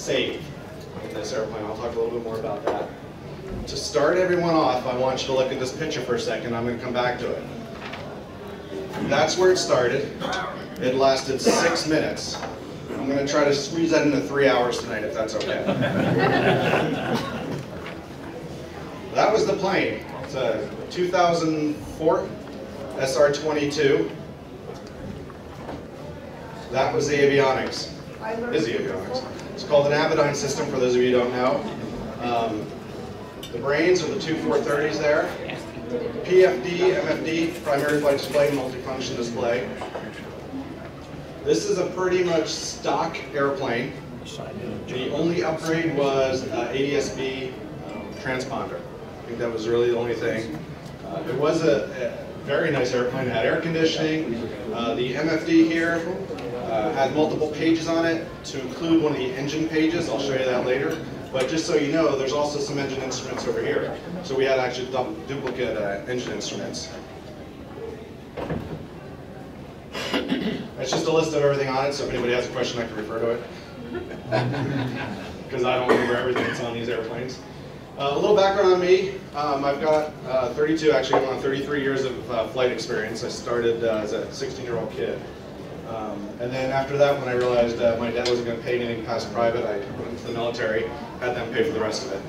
save in this airplane. I'll talk a little bit more about that. To start everyone off, I want you to look at this picture for a second. I'm going to come back to it. That's where it started. It lasted 6 minutes. I'm going to try to squeeze that into 3 hours tonight, if that's okay. That was the plane. It's a 2004 SR-22. That was the avionics. Is the avionics. It's called an Avidyne system, for those of you who don't know. The brains are the two 430s there. PFD, MFD, primary flight display, multifunction display. This is a pretty much stock airplane. The only upgrade was ADS-B transponder. I think that was really the only thing. It was a very nice airplane. It had air conditioning. The MFD here had multiple pages on it to include one of the engine pages. I'll show you that later. But just so you know, there's also some engine instruments over here. So we had actually duplicate engine instruments. It's just a list of everything on it, so if anybody has a question, I can refer to it. Because I don't remember everything that's on these airplanes. A little background on me. I've got 32, actually going on 33 years of flight experience. I started as a 16-year-old kid. And then after that, when I realized my dad wasn't going to pay anything past private, I went into the military, had them pay for the rest of it.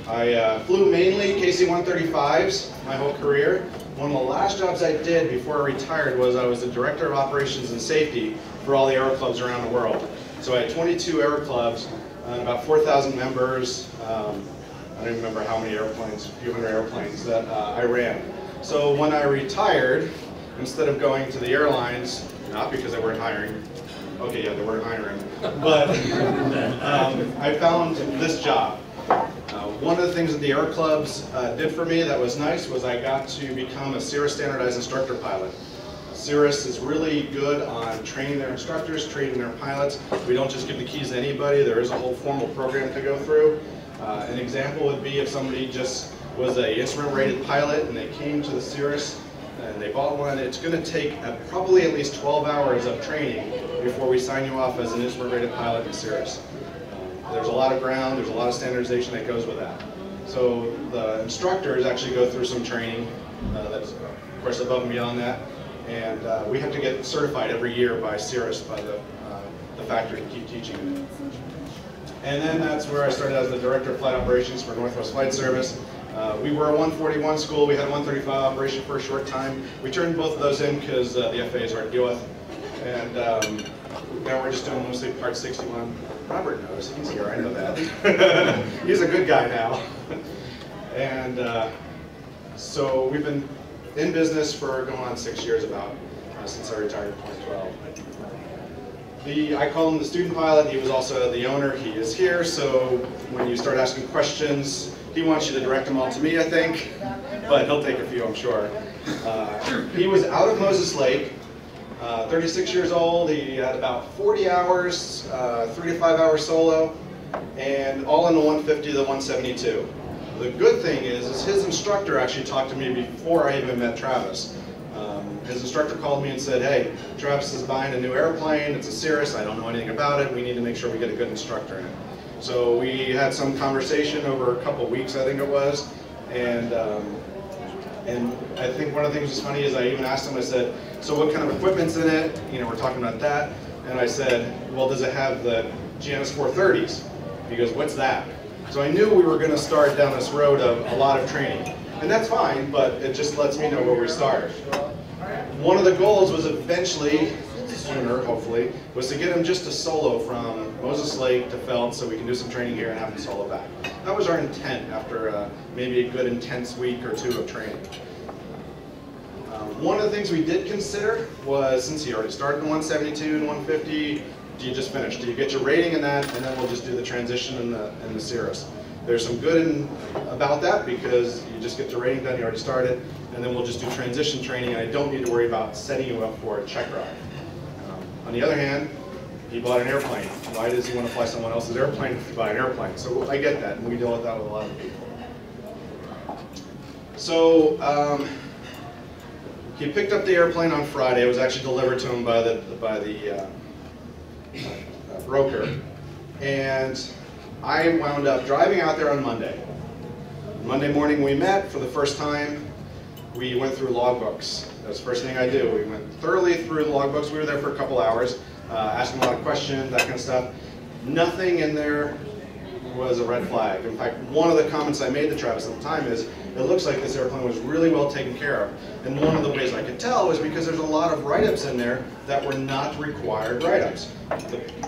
I flew mainly KC-135s my whole career. One of the last jobs I did before I retired was I was the director of operations and safety for all the aero clubs around the world. So I had 22 aero clubs, about 4,000 members. I don't even remember how many airplanes, a few hundred airplanes that I ran. So when I retired, instead of going to the airlines, not because they weren't hiring, okay, yeah, they weren't hiring, but I found this job. One of the things that the air clubs did for me that was nice was I got to become a Cirrus standardized instructor pilot. Cirrus is really good on training their instructors, training their pilots. We don't just give the keys to anybody. There is a whole formal program to go through. An example would be if somebody just was an instrument-rated pilot and they came to the Cirrus and they bought one, it's going to take probably at least 12 hours of training before we sign you off as an instrument-rated pilot in Cirrus. There's a lot of ground, there's a lot of standardization that goes with that. So the instructors actually go through some training that's, of course, above and beyond that. And we have to get certified every year by Cirrus, by the factory, to keep teaching it. And then that's where I started as the Director of Flight Operations for Northwest Flight Service. We were a 141 school. We had a 135 operation for a short time. We turned both of those in because the FAA is hard to deal with. And now we're just doing mostly Part 61. Robert knows, he's here, I know that. He's a good guy now. And so we've been in business for going on 6 years about, since I retired in 2012. I call him the student pilot. He was also the owner. He is here, so when you start asking questions, he wants you to direct them all to me, I think, but he'll take a few, I'm sure. He was out of Moses Lake, 36 years old. He had about 40 hours, 3 to 5 hours solo, and all in the 150 to the 172. The good thing is his instructor actually talked to me before I even met Travis. His instructor called me and said, hey, Travis is buying a new airplane, it's a Cirrus, I don't know anything about it, we need to make sure we get a good instructor in it. So we had some conversation over a couple of weeks, I think it was, and I think one of the things that's funny is I even asked him, I said, so what kind of equipment's in it? You know, we're talking about that. And I said, well, does it have the GNS 430s? He goes, what's that? So I knew we were going to start down this road of a lot of training. And that's fine, but it just lets me know where we start. One of the goals was eventually, sooner hopefully, was to get him just to solo from Moses Lake to Feld so we can do some training here and have him solo back. That was our intent after maybe a good intense week or two of training. One of the things we did consider was, since he already started in 172 and 150, do you just finish? Do you get your rating in that, and then we'll just do the transition in the Cirrus? There's some good about that because you just get the rating done, you already started, and then we'll just do transition training, and I don't need to worry about setting you up for a check ride. On the other hand, he bought an airplane. Why does he want to fly someone else's airplane if he buy an airplane? So I get that, and we deal with that with a lot of people. So he picked up the airplane on Friday. It was actually delivered to him by the broker, and I wound up driving out there on Monday. Monday morning we met for the first time. We went through logbooks. That was the first thing I do. We went thoroughly through the logbooks. We were there for a couple hours, asking a lot of questions, that kind of stuff. Nothing in there was a red flag. In fact, one of the comments I made to Travis at the time is, it looks like this airplane was really well taken care of. And one of the ways I could tell was because there's a lot of write-ups in there that were not required write-ups.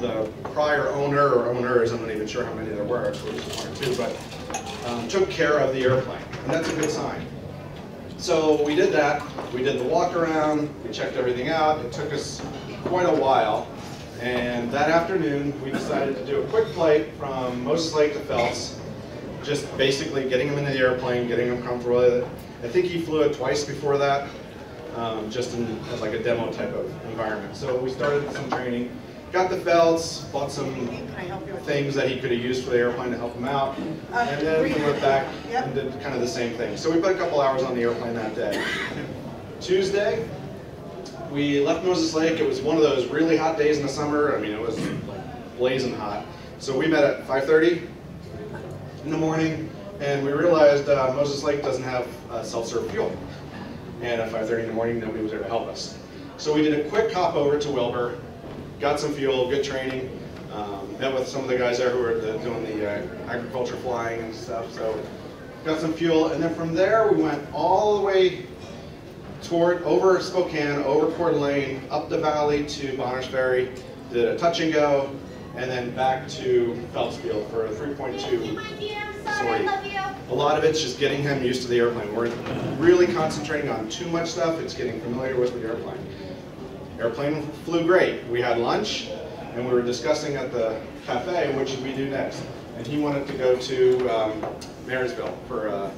The prior owner or owners, I'm not even sure how many there were, so it was one or two, but took care of the airplane, and that's a good sign. So we did that. We did the walk around, we checked everything out. It took us quite a while. And that afternoon, we decided to do a quick flight from Moses Lake to Phelps, just basically getting him into the airplane, getting him comfortable with it. I think he flew it twice before that, just in like a demo type of environment. So we started some training, got the Phelps, bought some things that he could have used for the airplane to help him out, and then we went back and did kind of the same thing. So we put a couple hours on the airplane that day. Tuesday, we left Moses Lake. It was one of those really hot days in the summer. I mean, it was like blazing hot. So we met at 5:30 in the morning, and we realized Moses Lake doesn't have self-serve fuel. And at 5:30 in the morning, nobody was there to help us. So we did a quick hop over to Wilbur, got some fuel, good training, met with some of the guys there who were doing the agriculture flying and stuff. So got some fuel, and then from there we went all the way over Spokane, over Coeur d'Alene, up the valley to Bonners Ferry, did a touch and go, and then back to Phelps Field for a 3.2 sortie. A lot of it's just getting him used to the airplane. We're really concentrating on too much stuff. It's getting familiar with the airplane. Airplane flew great. We had lunch, and we were discussing at the cafe what should we do next. And he wanted to go to Marysville for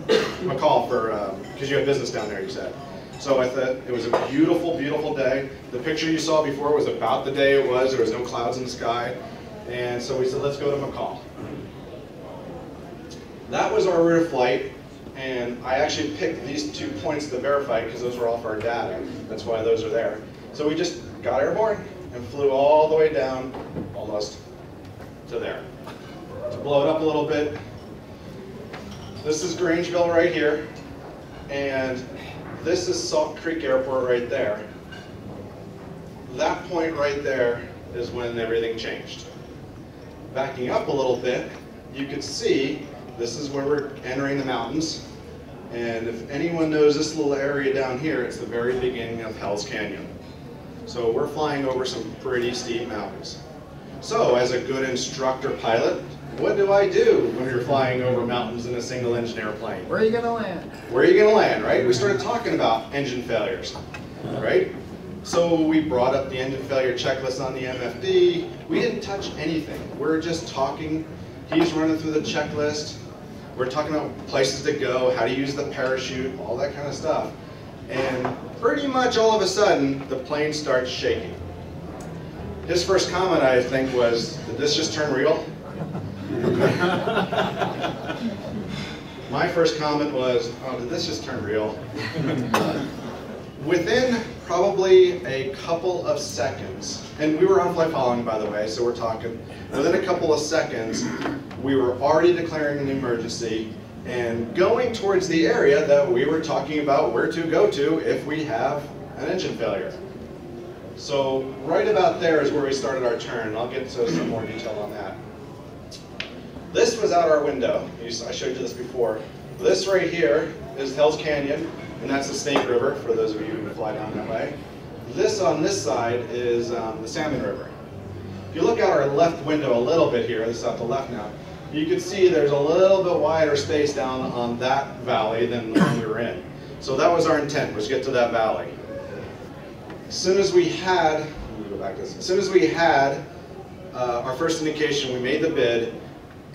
McCall for because you have business down there, you said. So I thought it was a beautiful, beautiful day. The picture you saw before was about the day it was. There was no clouds in the sky. And so we said, let's go to McCall. That was our route of flight. And I actually picked these 2 points to verify because those were all for our data. That's why those are there. So we just got airborne and flew all the way down almost to there. To blow it up a little bit, this is Grangeville right here. And this is Salt Creek Airport right there. That point right there is when everything changed. Backing up a little bit, you could see this is where we're entering the mountains. And if anyone knows this little area down here, it's the very beginning of Hell's Canyon. So we're flying over some pretty steep mountains. So as a good instructor pilot, what do I do when you're flying over mountains in a single engine airplane? Where are you going to land? Where are you going to land, right? We started talking about engine failures, right? So we brought up the engine failure checklist on the MFD. We didn't touch anything. We're just talking. He's running through the checklist. We're talking about places to go, how to use the parachute, all that kind of stuff. And pretty much all of a sudden, the plane starts shaking. His first comment, I think, was, did this just turn real? My first comment was, oh, did this just turn real? Within probably a couple of seconds, and we were on flight following, by the way, so we're talking, within a couple of seconds, we were already declaring an emergency and going towards the area that we were talking about where to go to if we have an engine failure. So right about there is where we started our turn. I'll get to some more detail on that. This was out our window. I showed you this before. This right here is Hell's Canyon, and that's the Snake River, for those of you who fly down that way. This on this side is the Salmon River. If you look out our left window a little bit here, this is out the left now, you can see there's a little bit wider space down on that valley than the one we were in. So that was our intent, was get to that valley. As soon as we had, let me go back to this. As soon as we had our first indication, we made the bid,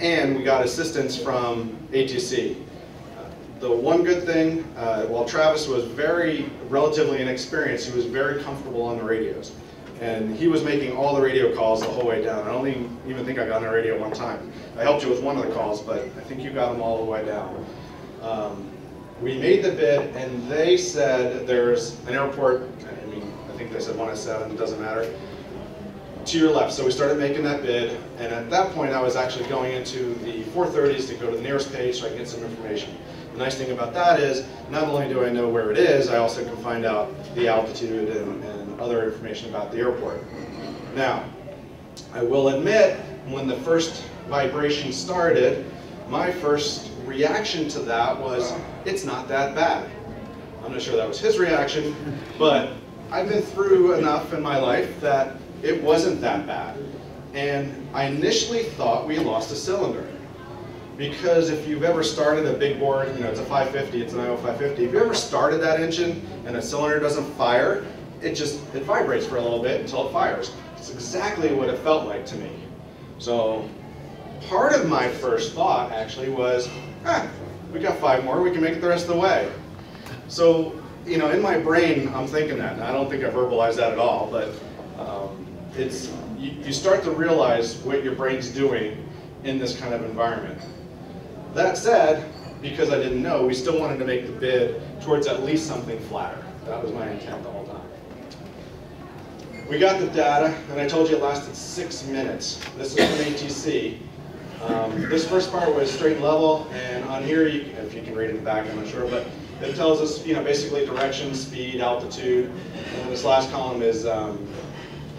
and we got assistance from ATC. The one good thing, while Travis was relatively inexperienced, he was very comfortable on the radios. And he was making all the radio calls the whole way down. I don't even think I got on the radio one time. I helped you with one of the calls, but I think you got them all the way down. We made the bid, and they said there's an airport, I think they said 1 at 7, it doesn't matter. to your left. So we started making that bid, and at that point I was actually going into the 430s to go to the nearest page so I can get some information. The nice thing about that is, not only do I know where it is, I also can find out the altitude and other information about the airport. Now, I will admit, when the first vibration started, my first reaction to that was, it's not that bad. I'm not sure that was his reaction, but I've been through enough in my life that it wasn't that bad. And I initially thought we lost a cylinder. Because if you've ever started a big bore, you know, it's a 550, it's an IO 550, if you ever started that engine and a cylinder doesn't fire, it vibrates for a little bit until it fires. It's exactly what it felt like to me. So part of my first thought actually was, we got 5 more, we can make it the rest of the way. So, you know, in my brain, I'm thinking that, and I don't think I verbalized that at all, but you start to realize what your brain's doing in this kind of environment. That said, because I didn't know, we still wanted to make the bid towards at least something flatter. That was my intent the whole time. We got the data, and I told you it lasted 6 minutes. This is from ATC. This first part was straight and level, and on here, if you can read it in the back, I'm not sure, but it tells us, you know, basically direction, speed, altitude, and then this last column is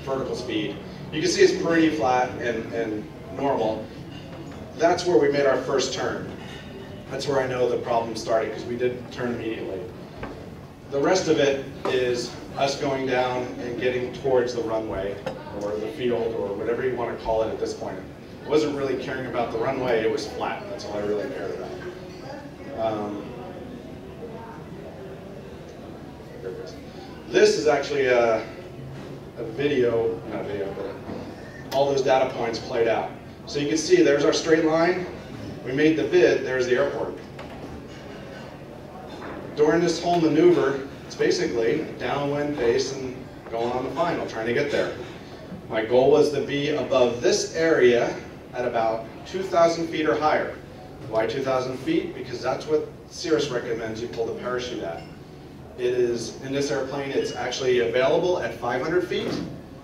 vertical speed. You can see it's pretty flat and normal. That's where we made our first turn. That's where I know the problem started, because we did turn immediately. The rest of it is us going down and getting towards the runway, or the field, or whatever you want to call it at this point. I wasn't really caring about the runway, it was flat. That's all I really cared about. This is actually a video, not a video, but all those data points played out. So you can see there's our straight line. We made the bid, there's the airport. During this whole maneuver, it's basically downwind pace and going on the final, trying to get there. My goal was to be above this area at about 2,000 feet or higher. Why 2,000 feet? Because that's what Cirrus recommends you pull the parachute at. It is, in this airplane, it's actually available at 500 feet.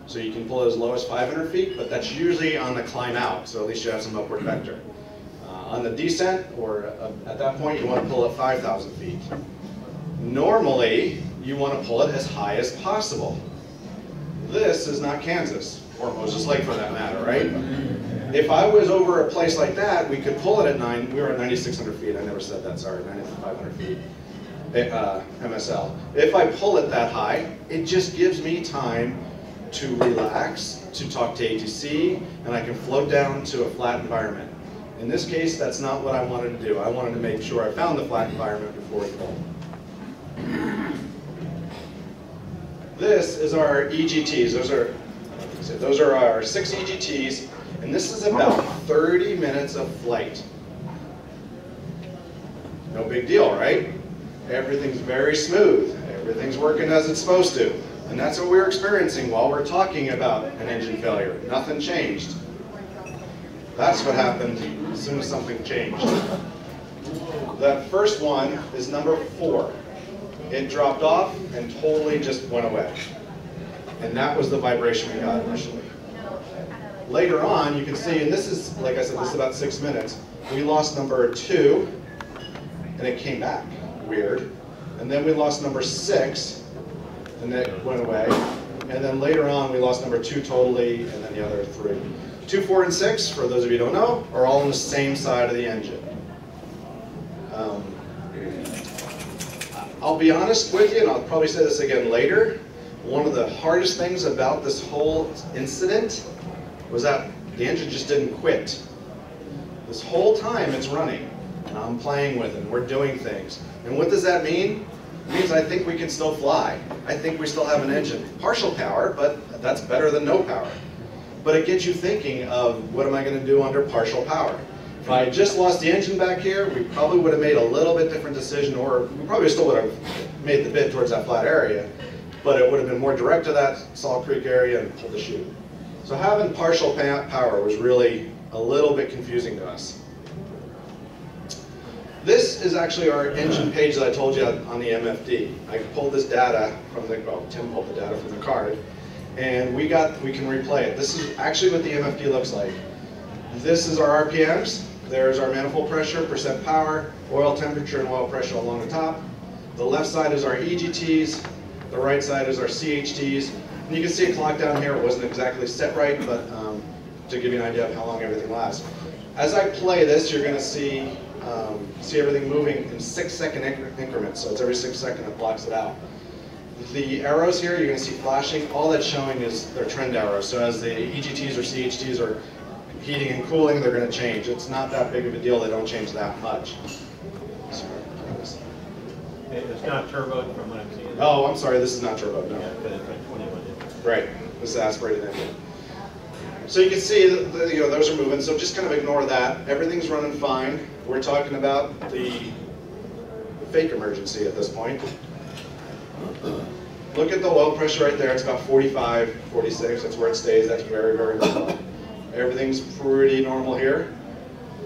So you can pull as low as 500 feet, but that's usually on the climb out, so at least you have some upward vector. On the descent, or at that point, you want to pull at 5,000 feet. Normally, you want to pull it as high as possible. This is not Kansas, or Moses Lake for that matter, right? If I was over a place like that, we could pull it at we were at 9,600 feet, I never said that, sorry, 9,500 feet. MSL. If I pull it that high, it just gives me time to relax, to talk to ATC, and I can float down to a flat environment. In this case, that's not what I wanted to do. I wanted to make sure I found the flat environment before we pulled. This is our EGTs. Those are our 6 EGTs, and this is about 30 minutes of flight. No big deal, right? Everything's very smooth. Everything's working as it's supposed to. And that's what we're experiencing while we're talking about an engine failure. Nothing changed. That's what happened as soon as something changed. That first one is number 4. It dropped off and totally just went away. And that was the vibration we got initially. Later on, you can see, and this is, like I said, this is about 6 minutes, we lost number 2, and it came back. Weird. And then we lost number 6, and it went away. And then later on, we lost number 2 totally, and then the other 3. 2, 4, and 6, for those of you who don't know, are all on the same side of the engine. I'll be honest with you, and I'll probably say this again later, one of the hardest things about this whole incident was that the engine just didn't quit. This whole time it's running, and I'm playing with it, and we're doing things. And what does that mean? It means I think we can still fly. I think we still have an engine. Partial power, but that's better than no power. But it gets you thinking of, what am I going to do under partial power? If I had just lost the engine back here, we probably would have made a little bit different decision, or we probably still would have made the bid towards that flat area, but it would have been more direct to that Salt Creek area and pulled the chute. So having partial power was really a little bit confusing to us. This is actually our engine page that I told you on the MFD. I pulled this data from the, well, Tim pulled the data from the card, and we can replay it. This is actually what the MFD looks like. This is our RPMs. There's our manifold pressure, percent power, oil temperature, and oil pressure along the top. The left side is our EGTs. The right side is our CHTs. And you can see a clock down here. It wasn't exactly set right, but to give you an idea of how long everything lasts. As I play this, you're going to see everything moving in 6-second increments. So it's every 6 seconds it blocks it out. The arrows here, you're going to see flashing. All that's showing is their trend arrows. So as the EGTs or CHTs are heating and cooling, they're going to change. It's not that big of a deal. They don't change that much. It's not turboed from what I'm seeing. Oh, I'm sorry. This is not turbo. No. Yeah, but it's like 21 inches. Right. This is aspirated engine. So you can see that those are moving. So just kind of ignore that. Everything's running fine. We're talking about the fake emergency at this point. Look at the oil pressure right there. It's about 45, 46. That's where it stays. That's very, very low. Everything's pretty normal here.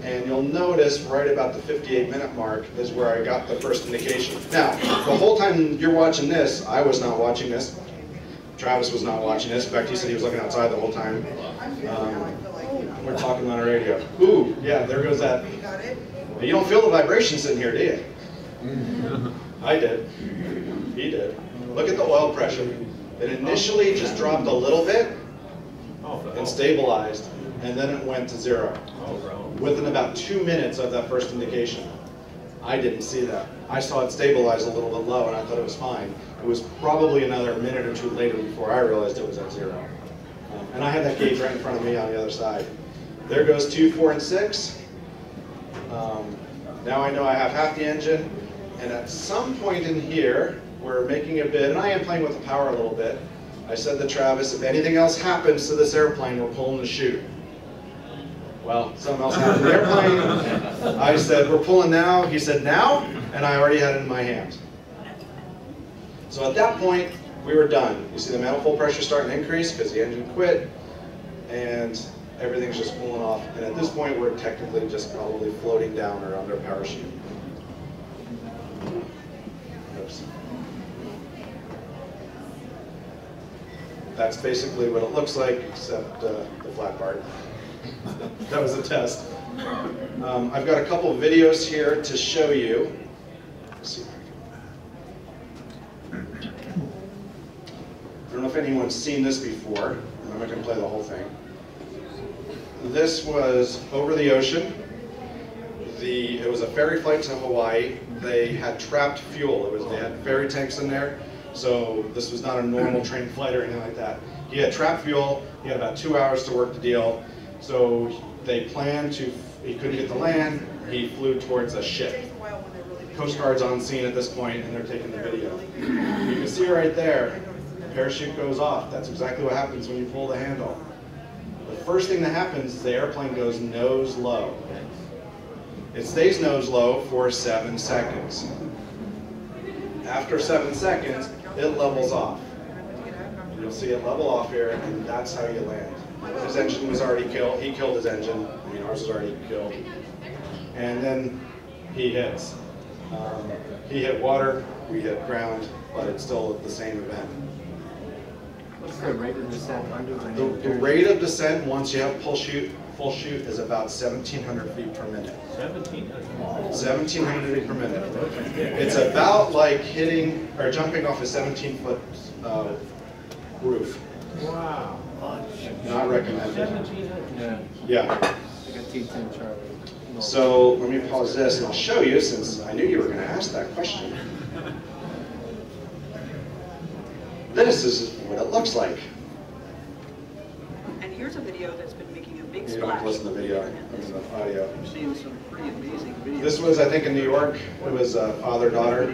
And you'll notice right about the 58-minute mark is where I got the first indication. Now, the whole time you're watching this, I was not watching this. Travis was not watching this. In fact, he said he was looking outside the whole time. We're talking on the radio. Ooh, yeah, there goes that. You don't feel the vibrations in here, do you? I did. He did. Look at the oil pressure. It initially just dropped a little bit and stabilized, and then it went to 0. Within about 2 minutes of that first indication. I didn't see that. I saw it stabilize a little bit low, and I thought it was fine. It was probably another minute or two later before I realized it was at 0. And I had that gauge right in front of me on the other side. There goes 2, 4, and 6. Now I know I have half the engine, and at some point in here, we're making a bid, and I am playing with the power a little bit. I said to Travis, if anything else happens to this airplane, we're pulling the chute. Well, something else happened to the airplane. I said, we're pulling now. He said, now? And I already had it in my hand. So at that point, we were done. You see the manifold pressure starting to increase because the engine quit, and everything's just pulling off. And at this point, we're technically just probably floating down or under a parachute. Oops. That's basically what it looks like, except the flat part. That was a test. I've got a couple of videos here to show you. Let's see. I don't know if anyone's seen this before. I'm not going to play the whole thing. This was over the ocean. It was a ferry flight to Hawaii. They had trapped fuel. They had ferry tanks in there. So this was not a normal train flight or anything like that. He had trapped fuel. He had about 2 hours to work the deal. So they planned to, he couldn't get to land. He flew towards a ship. Coast Guard's on scene at this point, and they're taking the video. You can see right there, the parachute goes off. That's exactly what happens when you pull the handle. The first thing that happens is the airplane goes nose low. It stays nose low for 7 seconds. After 7 seconds, it levels off. You'll see it level off here, and that's how you land. His engine was already killed. He killed his engine. I mean, ours was already killed. And then he hits. He hit water, we hit ground, but it's still the same event. What's the rate of descent under The rate of descent once you have full chute is about 1,700 feet per minute. 1,700? 1,700 feet per minute. It's about like hitting or jumping off a 17-foot roof. Wow. Not recommended. 1,700? Yeah. Like a T-10 Charlie. So let me pause this and I'll show you, since I knew you were going to ask that question. This is what it looks like. And here's a video that's been making a big You don't have splash. to listen to the video, I mean the audio. I've seen some pretty amazing videos. This was, I think, in New York. It was father-daughter.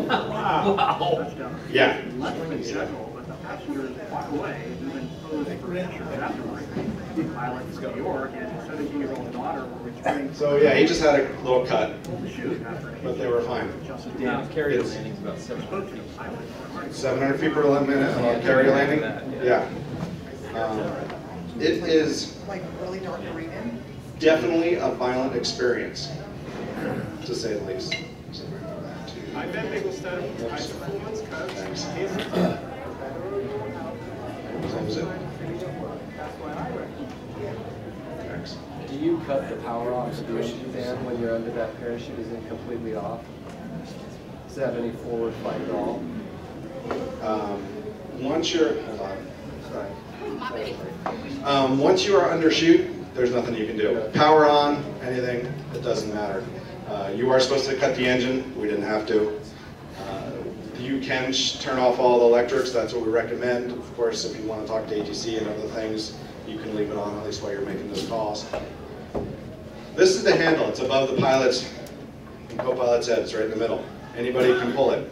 Wow. Yeah. Less than schedule, but the passengers walk away and then pose for pictures afterwards. The pilot from New York and his 17-year-old daughter were returning So yeah, he just had a little cut, to shoot after but they were fine. Yeah, carrier landing's about 700 feet. 700 feet per minute, carrier landing? Yeah. It is Like really dark to read in. definitely a violent experience, to say the least. So I bet they will start Thanks. lose it. Thanks. Do you cut the power off of the engine fan when you're under that parachute? Is it completely off? Does it have any forward flight at all? Once you're, hold on, sorry. Once you are undershoot, there's nothing you can do. Power on, anything, it doesn't matter. You are supposed to cut the engine, we didn't have to. You can turn off all the electrics, that's what we recommend. Of course, if you want to talk to ATC and other things, you can leave it on, at least while you're making those calls. This is the handle, it's above the pilot's and co-pilot's head, it's right in the middle. Anybody can pull it.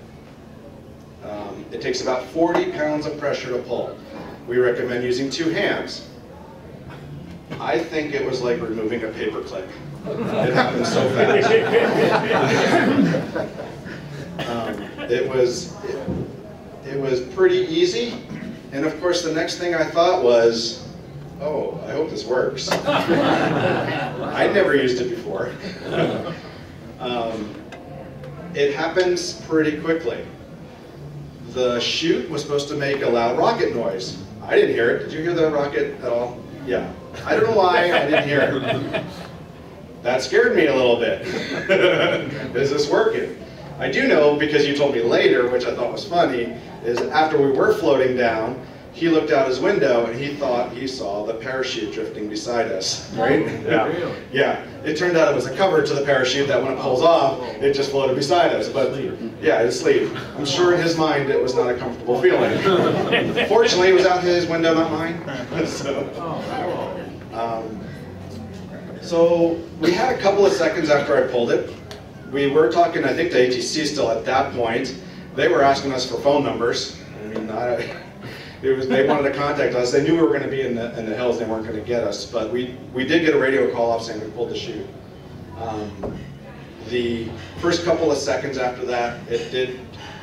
It takes about 40 pounds of pressure to pull. We recommend using 2 hands. I think it was like removing a paper clip. It happened so fast. It was pretty easy. And of course, the next thing I thought was, oh, I hope this works. I'd never used it before. It happens pretty quickly. The chute was supposed to make a loud rocket noise. I didn't hear it. Did you hear the rocket at all? Yeah. I don't know why I didn't hear it. That scared me a little bit. Is this working? I do know, because you told me later, which I thought was funny, is after we were floating down, he looked out his window and he thought he saw the parachute drifting beside us, right? Yeah. Really? Yeah. It turned out it was a cover to the parachute that when it pulls off, it just floated beside us. But yeah, it's sleep. I'm sure in his mind it was not a comfortable feeling. Fortunately, it was out his window, not mine. So we had a couple of seconds after I pulled it. We were talking, I think, to ATC still at that point. They were asking us for phone numbers. I mean, they wanted to contact us. They knew we were going to be in the hills. They weren't going to get us. But we did get a radio call off saying we pulled the chute. The first couple of seconds after that,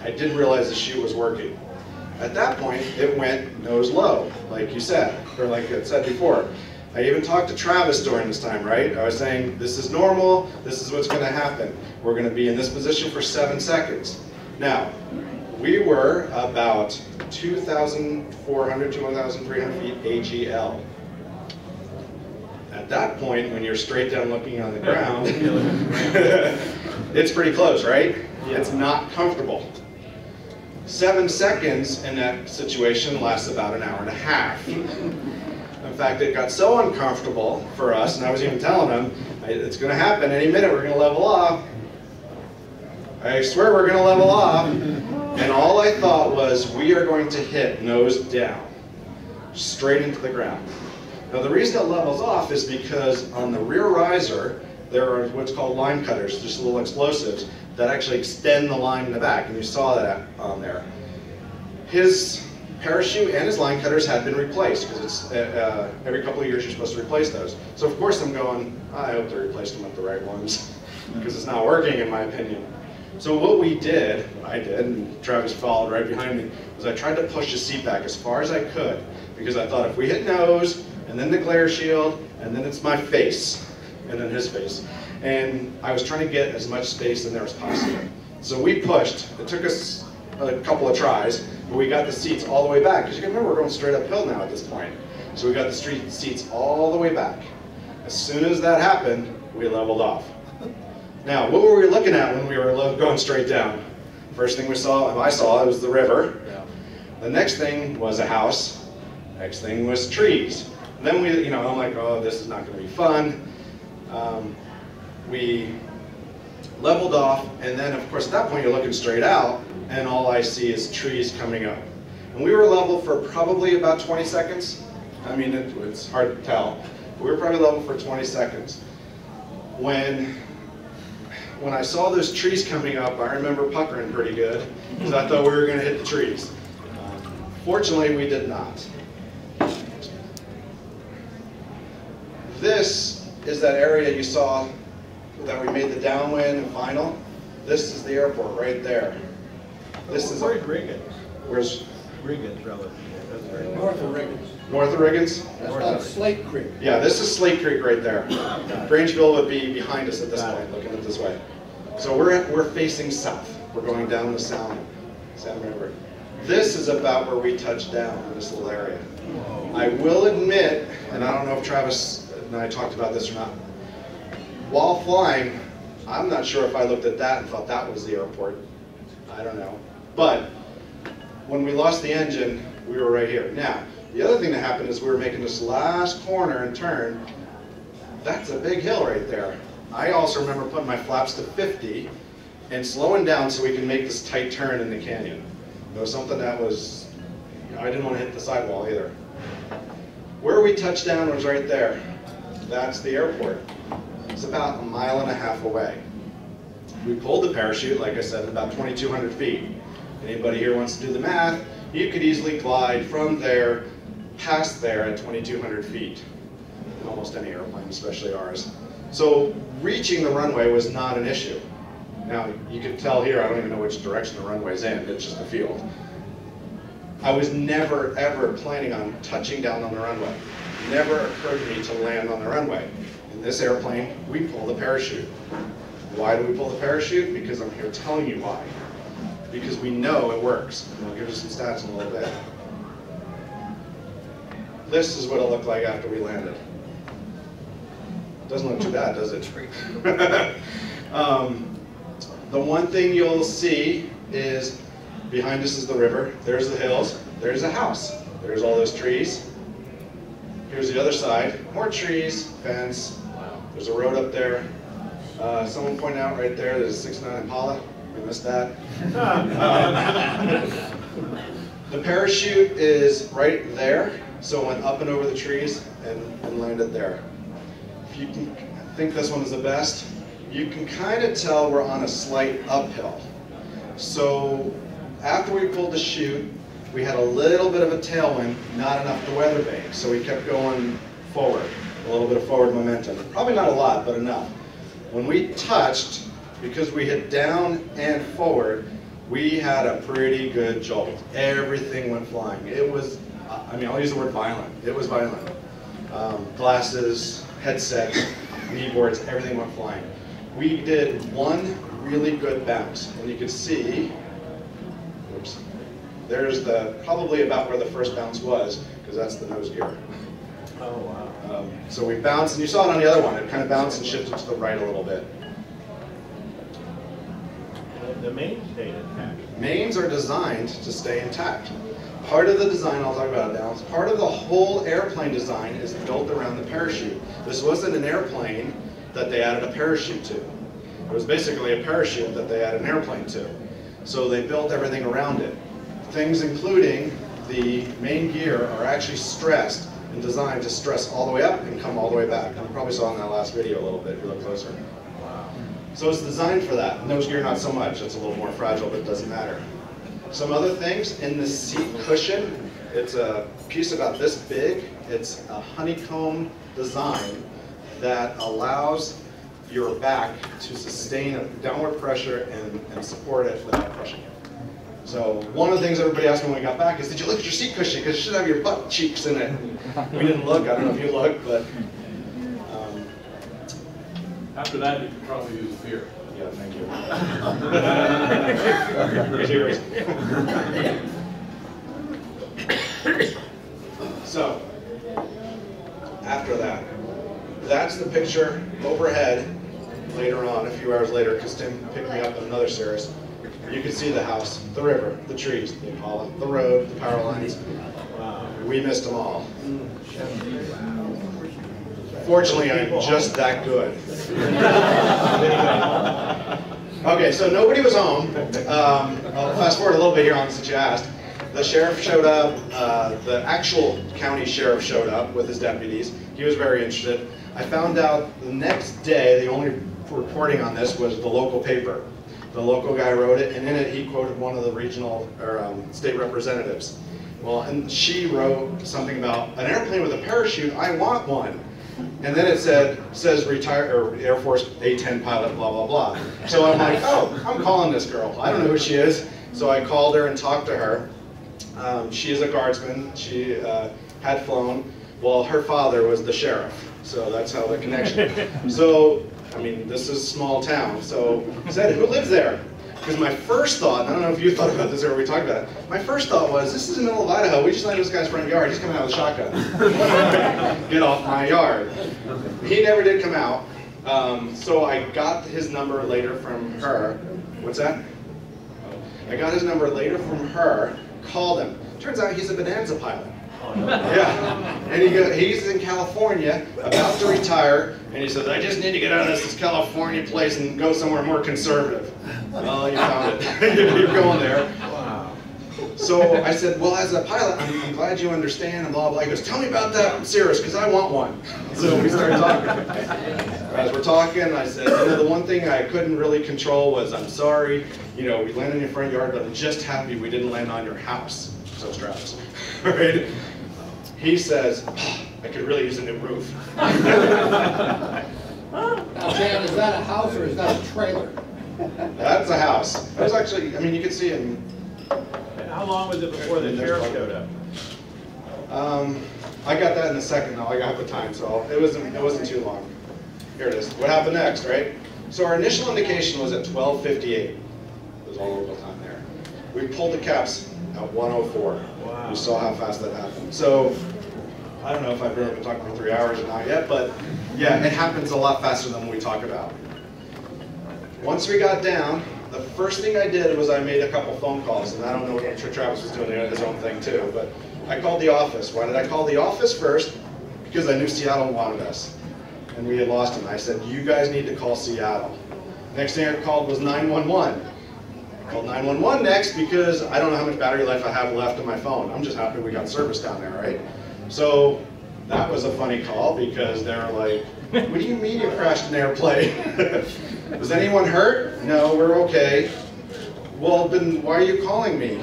I did realize the chute was working. At that point, it went nose low, like you said, or like I said before. I even talked to Travis during this time, right? I was saying, this is normal, this is what's going to happen. We're going to be in this position for 7 seconds. Now, we were about 2,400 to 1,300 feet AGL. At that point, when you're straight down looking on the ground, it's pretty close, right? It's not comfortable. 7 seconds in that situation lasts about an hour and a half. In fact, it got so uncomfortable for us, and I was even telling them, it's going to happen any minute, we're going to level off. I swear we're going to level off. And all I thought was, we are going to hit nose down, straight into the ground. Now the reason it levels off is because on the rear riser, there are what's called line cutters, just little explosives, that actually extend the line in the back, and you saw that on there. His parachute and his line cutters had been replaced, because it's every couple of years you're supposed to replace those. So of course I'm going, I hope they replaced them with the right ones, because it's not working in my opinion. So what we did, I did, and Travis followed right behind me, was I tried to push the seat back as far as I could, because I thought if we hit nose, and then the glare shield, and then it's my face, and then his face. And I was trying to get as much space in there as possible. So we pushed. It took us a couple of tries, but we got the seats all the way back, because you can remember we're going straight uphill now at this point. So we got the seats all the way back. As soon as that happened, we leveled off. Now, what were we looking at when we were going straight down? First thing I saw was the river. The next thing was a house. Next thing was trees. And then I'm like, oh, this is not going to be fun. We leveled off, and then of course at that point you're looking straight out, and all I see is trees coming up. And we were level for probably about 20 seconds. I mean, it's hard to tell. But we were probably level for 20 seconds. When I saw those trees coming up, I remember puckering pretty good, because I thought we were going to hit the trees. Fortunately, we did not. This is that area you saw that we made the downwind and final. This is the airport right there. This is Where's Riggins? Where's Riggins relative? That's right. North of Riggins. North of Riggins? That's called Slate Creek. Yeah, this is Slate Creek right there. Grangeville would be behind us at this point, looking at this way. So we're facing south. We're going down the Sound River. This is about where we touched down in this little area. I will admit, and I don't know if Travis and I talked about this or not, while flying, I'm not sure if I looked at that and thought that was the airport. I don't know. But when we lost the engine, we were right here. Now, the other thing that happened is we were making this last corner and turn. That's a big hill right there. I also remember putting my flaps to 50 and slowing down so we can make this tight turn in the canyon. It was something that was, I didn't want to hit the sidewall either. Where we touched down was right there. That's the airport. It's about 1.5 miles away. We pulled the parachute, like I said, at about 2,200 feet. Anybody here wants to do the math, you could easily glide from there, past there at 2,200 feet. In almost any airplane, especially ours. So reaching the runway was not an issue. Now, you can tell here, I don't even know which direction the runway's in, it's just a field. I was never, ever planning on touching down on the runway. It never occurred to me to land on the runway. In this airplane, we pull the parachute. Why do we pull the parachute? Because I'm here telling you why. Because we know it works. And I'll give you some stats in a little bit. This is what it looked like after we landed. Doesn't look too bad, does it? The one thing you'll see is behind us is the river. There's the hills. There's a house. There's all those trees. Here's the other side. More trees, fence. There's a road up there. Someone pointed out right there, there's a 6'9" Impala. We missed that. The parachute is right there, so it went up and over the trees and landed there. If you can think this one is the best, you can kind of tell we're on a slight uphill. So after we pulled the chute, we had a little bit of a tailwind, not enough to weather bank, so we kept going forward, a little bit of forward momentum. Probably not a lot, but enough. When we touched, because we hit down and forward, we had a pretty good jolt. Everything went flying. It was, I mean, I'll use the word violent. It was violent. Glasses, headsets, kneeboards, everything went flying. We did one really good bounce, and you can see, oops, there's probably about where the first bounce was, because that's the nose gear. Oh, wow. So we bounced, and you saw it on the other one. It kind of bounced and shifted to the right a little bit. The main stayed intact. Mains are designed to stay intact. Part of the design, I'll talk about it now, part of the whole airplane design is built around the parachute. This wasn't an airplane that they added a parachute to. It was basically a parachute that they added an airplane to. So they built everything around it. Things including the main gear are actually stressed and designed to stress all the way up and come all the way back. And you probably saw in that last video a little bit if you look closer. Wow. So it's designed for that. Nose gear not so much. It's a little more fragile, but it doesn't matter. Some other things in the seat cushion, it's a piece about this big. It's a honeycomb design that allows your back to sustain a downward pressure and support it without crushing it. So one of the things everybody asked me when we got back is, did you look at your seat cushion? Because it should have your butt cheeks in it. We didn't look. I don't know if you looked, but after that, you could probably use a beer. yeah, thank you. So, after that, that's the picture overhead later on, a few hours later, because Tim picked me up in another series. You can see the house, the river, the trees, the Impala, the road, the power lines. We missed them all. Fortunately, I'm just that good. Okay, so nobody was home. I'll fast forward a little bit here on since you asked. The sheriff showed up. The actual county sheriff showed up with his deputies. He was very interested. I found out the next day, the only reporting on this was the local paper. The local guy wrote it, and in it he quoted one of the regional or state representatives. Well, and she wrote something about an airplane with a parachute. I want one. And then it says retired or Air Force A-10 pilot, blah blah blah. So I'm like, oh, I'm calling this girl. I don't know who she is. So I called her and talked to her. She is a guardsman. She had flown. Well, her father was the sheriff. So that's how the connection. So, I mean, this is a small town. So I said, who lives there? Because my first thought, and I don't know if you thought about this or we talked about it, my first thought was, this is the middle of Idaho, we just landed in this guy's front yard, he's coming out with a shotgun. Get off my yard. He never did come out, so I got his number later from her. What's that? I got his number later from her, called him. Turns out he's a Bonanza pilot. Yeah, and he's in California, about to retire, and he says, I just need to get out of this California place and go somewhere more conservative. Well, you found it. You're going there. Wow. So I said, well, as a pilot, I'm glad you understand, and blah, blah. He goes, tell me about that Cirrus, because I want one. So we started talking. As we're talking, I said, the one thing I couldn't really control was, I'm sorry, we landed in your front yard, but I'm just happy we didn't land on your house. So it's Travis, right? He says, I could really use a new roof. Now, Dan, is that a house or is that a trailer? That's a house. That was actually, you can see it. And how long was it before the sheriff showed up? I got that in a second, though. I got the time, so it wasn't too long. Here it is. What happened next, right? So our initial indication was at 12:58. It was all over the time there. We pulled the caps at 1:04. Wow. You saw how fast that happened. So I don't know if I've really been talking for 3 hours or not yet, but yeah, it happens a lot faster than we talk about. Once we got down, the first thing I did was I made a couple phone calls, and I don't know, I'm sure Travis was doing his own thing too, but I called the office. Why did I call the office first? Because I knew Seattle wanted us, and we had lost him. I said, you guys need to call Seattle. Next thing I called was 911. I called 911 next because I don't know how much battery life I have left on my phone. I'm just happy we got service down there, right? So that was a funny call because they were like, what do you mean you crashed an airplane? Was anyone hurt? No, we're okay. Well, then why are you calling me?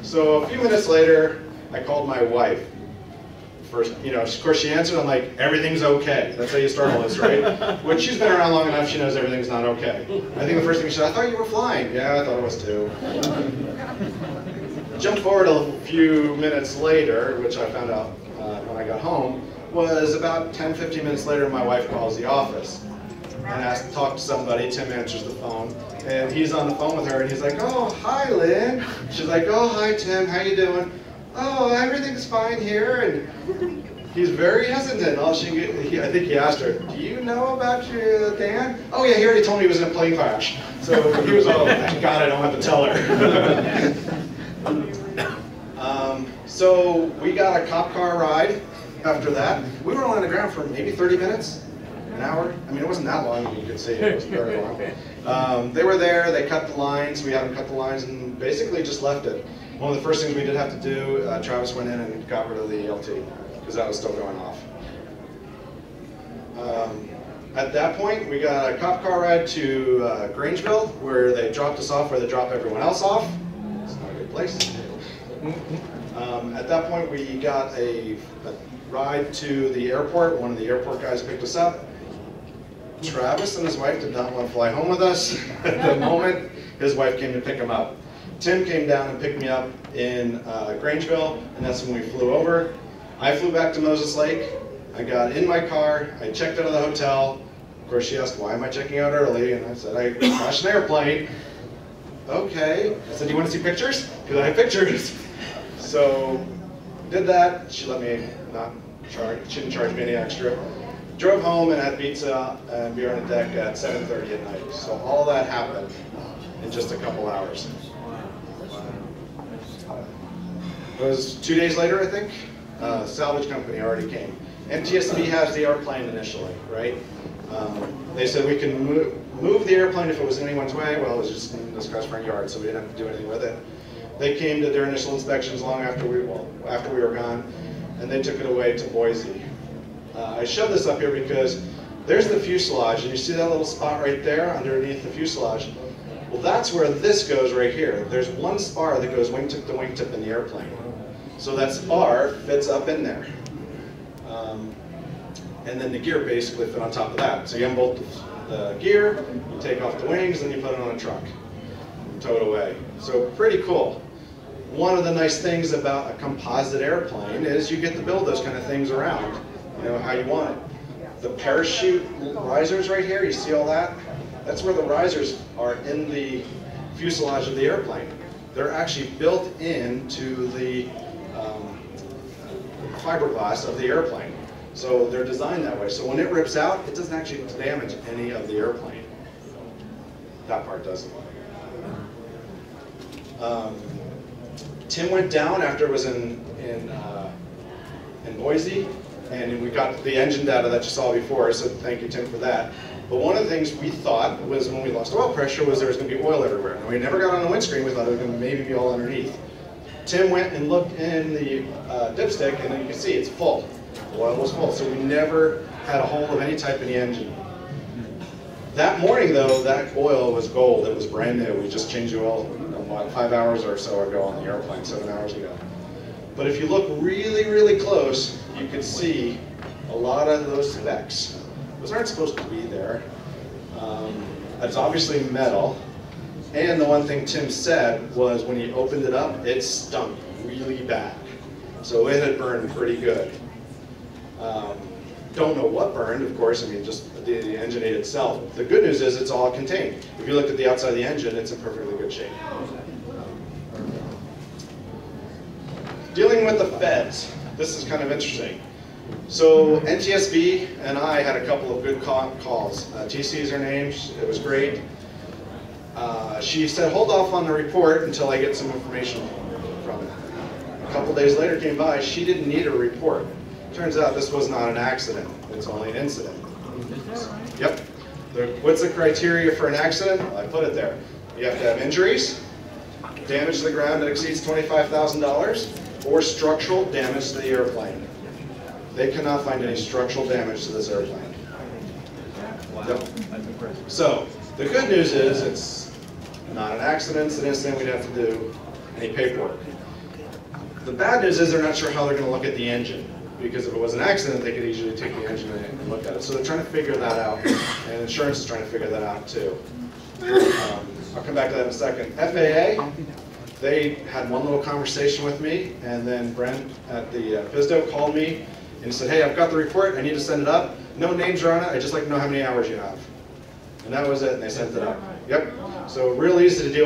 So a few minutes later, I called my wife. First, of course she answered, I'm like, everything's okay. That's how you start all this, right? When she's been around long enough, she knows everything's not okay. I think the first thing she said, I thought you were flying. Yeah, I thought it was too. Jump forward a few minutes later, which I found out when I got home, was about 10-15 minutes later, my wife calls the office and asks to talk to somebody. Tim answers the phone, and he's on the phone with her, and he's like, oh, hi, Lynn. She's like, oh, hi, Tim, how you doing? Oh, everything's fine here, and he's very hesitant. I think he asked her, do you know about your Dan? Oh yeah, he already told me he was in a plane crash. So he was, oh, thank God I don't have to tell her. So we got a cop car ride after that. We were on the ground for maybe 30 minutes, an hour. It wasn't that long, you could see it wasn't very long. They were there, they cut the lines, we had them cut the lines, and basically just left it. One of the first things we did have to do, Travis went in and got rid of the LT, because that was still going off. At that point, we got a cop car ride to Grangeville, where they dropped us off where they drop everyone else off. It's not a good place. At that point, we got a ride to the airport. One of the airport guys picked us up. Travis and his wife did not want to fly home with us at the moment. His wife came to pick him up. Tim came down and picked me up in Grangeville, and that's when we flew over. I flew back to Moses Lake. I got in my car. I checked out of the hotel. Of course, she asked, why am I checking out early? And I said, I crashed an airplane. Okay. I said, do you want to see pictures? Because I have pictures. So did that. She let me not charge. She didn't charge me any extra. Drove home and had pizza and beer on the deck at 7:30 at night. So all that happened in just a couple hours. It was 2 days later, I think. Salvage company already came. NTSB has the airplane initially, right? They said we can move the airplane if it was in anyone's way. Well, it was just in this guy's front yard, so we didn't have to do anything with it. They came to their initial inspections long after we were gone, and they took it away to Boise. I showed this up here because there's the fuselage, and you see that little spot right there underneath the fuselage? Well, that's where this goes right here. There's one spar that goes wingtip to wingtip in the airplane. So that spar fits up in there. And then the gear basically fit on top of that. So you unbolt the gear, you take off the wings, and you put it on a truck. Tow it away. So pretty cool. One of the nice things about a composite airplane is you get to build those kind of things around, how you want it. The parachute risers right here, you see all that? That's where the risers are in the fuselage of the airplane. They're actually built into the fiberglass of the airplane. So they're designed that way. So when it rips out, it doesn't actually damage any of the airplane. That part doesn't. Tim went down after it was in Boise, and we got the engine data that you saw before, so thank you, Tim, for that. But one of the things we thought was when we lost oil pressure was there was going to be oil everywhere. And we never got on the windscreen, we thought it was going to maybe be all underneath. Tim went and looked in the dipstick, and then you can see it's full. The oil was full, so we never had a hole of any type in the engine. That morning, though, that oil was gold. It was brand new. We just changed the oil about 5 hours or so ago on the airplane, 7 hours ago. But if you look really, really close, you can see a lot of those specks. Those aren't supposed to be there. It's obviously metal. And the one thing Tim said was when he opened it up, it stunk really bad. So it had burned pretty good. Don't know what burned, of course. I mean, just the engine itself. The good news is it's all contained. If you look at the outside of the engine, it's in perfectly good shape. Dealing with the feds. This is kind of interesting. So NTSB and I had a couple of good calls. TC is her name. It was great. She said, hold off on the report until I get some information from it. A couple days later came by, she didn't need a report. Turns out this was not an accident, it's only an incident. Yep. What's the criteria for an accident? Well, I put it there. You have to have injuries, damage to the ground that exceeds $25,000, or structural damage to the airplane. They cannot find any structural damage to this airplane. Yep. So, the good news is it's not an accident, it's an incident, we'd have to do any paperwork. The bad news is they're not sure how they're going to look at the engine, because if it was an accident, they could easily take the engine and look at it. So they're trying to figure that out, and insurance is trying to figure that out too. I'll come back to that in a second. FAA, they had one little conversation with me, and then Brent at the FSDO called me and said, hey, I've got the report, I need to send it up. No names are on it, I'd just like to know how many hours you have. And that was it, and they sent it up. Yep. So real easy to deal with.